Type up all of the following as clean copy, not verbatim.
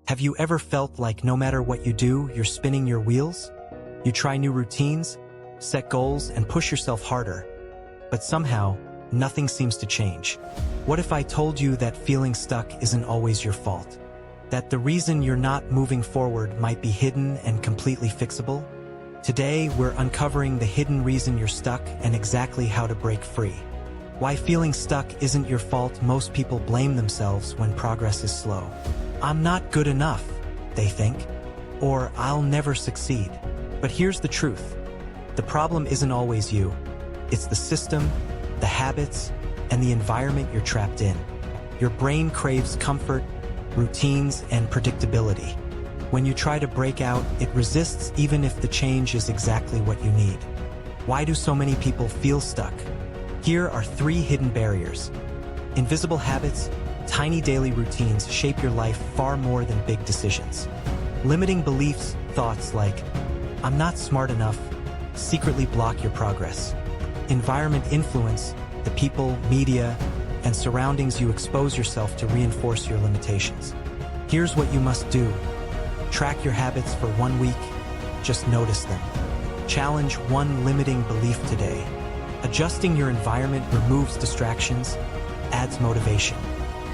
Have you ever felt like no matter what you do, you're spinning your wheels? You try new routines, set goals, and push yourself harder, but somehow, nothing seems to change. What if I told you that feeling stuck isn't always your fault? That the reason you're not moving forward might be hidden and completely fixable? Today, we're uncovering the hidden reason you're stuck and exactly how to break free. Why feeling stuck isn't your fault. Most people blame themselves when progress is slow. I'm not good enough, they think, or I'll never succeed. But here's the truth. The problem isn't always you. It's the system, the habits, and the environment you're trapped in. Your brain craves comfort, routines, and predictability. When you try to break out, it resists even if the change is exactly what you need. Why do so many people feel stuck? Here are 3 hidden barriers. Invisible habits, tiny daily routines shape your life far more than big decisions. Limiting beliefs, thoughts like, I'm not smart enough, secretly block your progress. Environment influence, the people, media, and surroundings you expose yourself to reinforce your limitations. Here's what you must do. Track your habits for 1 week. Just notice them. Challenge one limiting belief today. Adjusting your environment removes distractions, adds motivation.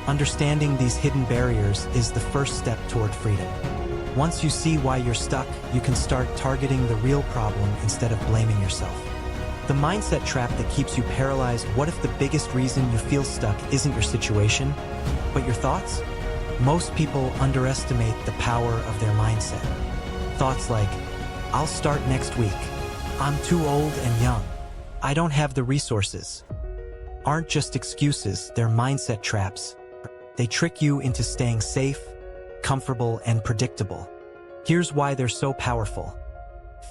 Understanding these hidden barriers is the first step toward freedom. Once you see why you're stuck, you can start targeting the real problem instead of blaming yourself. The mindset trap that keeps you paralyzed. What if the biggest reason you feel stuck isn't your situation, but your thoughts? Most people underestimate the power of their mindset. Thoughts like, I'll start next week. I'm too old and young. I don't have the resources. Aren't just excuses, they're mindset traps. They trick you into staying safe, comfortable, and predictable. Here's why they're so powerful.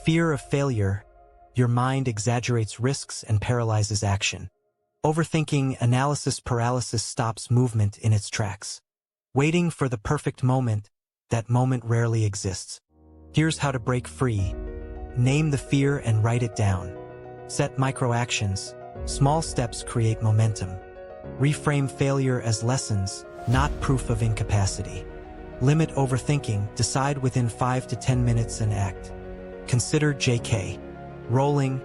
Fear of failure. Your mind exaggerates risks and paralyzes action. Overthinking, analysis paralysis stops movement in its tracks. Waiting for the perfect moment, that moment rarely exists. Here's how to break free. Name the fear and write it down. Set micro-actions. Small steps create momentum. Reframe failure as lessons, not proof of incapacity. Limit overthinking. Decide within 5 to 10 minutes and act. Consider JK. Rolling,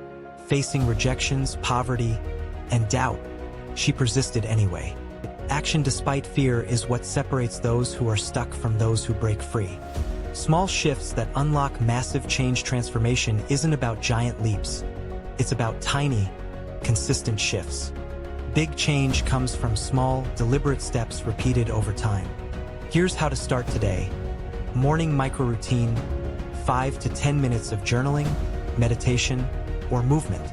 facing rejections, poverty, and doubt. She persisted anyway. Action despite fear is what separates those who are stuck from those who break free. Small shifts that unlock massive change. Transformation isn't about giant leaps. It's about tiny, consistent shifts. Big change comes from small, deliberate steps repeated over time. Here's how to start today. Morning micro-routine, 5 to 10 minutes of journaling, meditation, or movement.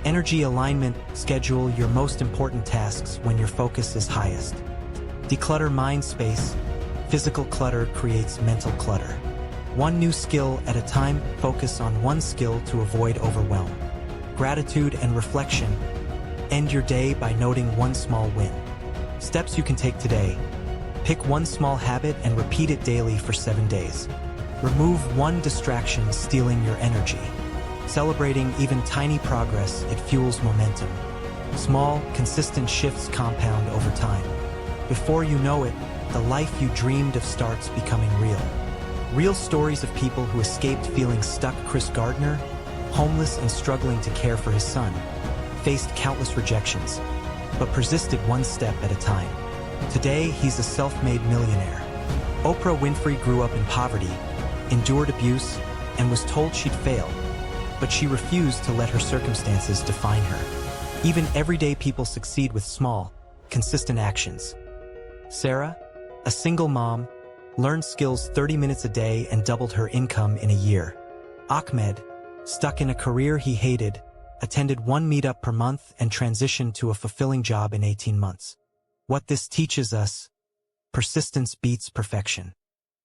Energy alignment. Schedule your most important tasks when your focus is highest. Declutter mind space. Physical clutter creates mental clutter. One new skill at a time. Focus on one skill to avoid overwhelm. Gratitude and reflection. End your day by noting one small win. Steps you can take today. Pick one small habit and repeat it daily for 7 days. Remove one distraction stealing your energy. Celebrating even tiny progress, it fuels momentum. Small, consistent shifts compound over time. Before you know it, the life you dreamed of starts becoming real. Real stories of people who escaped feeling stuck. Chris Gardner, homeless and struggling to care for his son, faced countless rejections, but persisted one step at a time. Today, he's a self-made millionaire. Oprah Winfrey grew up in poverty, endured abuse, and was told she'd fail, but she refused to let her circumstances define her. Even everyday people succeed with small, consistent actions. Sarah, a single mom, learned skills 30 minutes a day and doubled her income in a year. Ahmed, stuck in a career he hated, attended one meetup per month and transitioned to a fulfilling job in 18 months. What this teaches us: persistence beats perfection.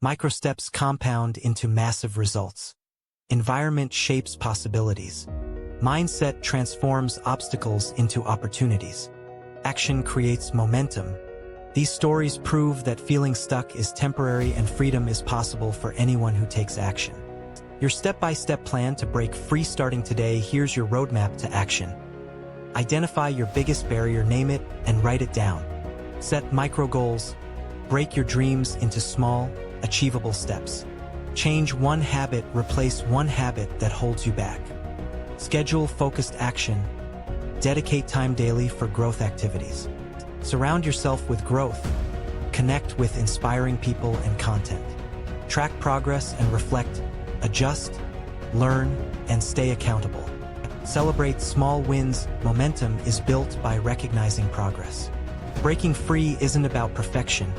Microsteps compound into massive results. Environment shapes possibilities. Mindset transforms obstacles into opportunities. Action creates momentum. These stories prove that feeling stuck is temporary and freedom is possible for anyone who takes action. Your step-by-step plan to break free starting today. Here's your roadmap to action. Identify your biggest barrier, name it, and write it down. Set micro goals. Break your dreams into small, achievable steps. Change one habit, replace one habit that holds you back. Schedule focused action. Dedicate time daily for growth activities. Surround yourself with growth. Connect with inspiring people and content. Track progress and reflect. Adjust, learn, and stay accountable. Celebrate small wins. Momentum is built by recognizing progress. Breaking free isn't about perfection.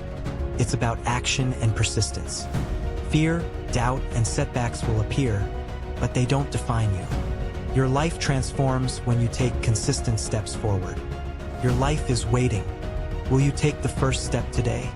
It's about action and persistence. Fear, doubt, and setbacks will appear, but they don't define you. Your life transforms when you take consistent steps forward. Your life is waiting. Will you take the first step today?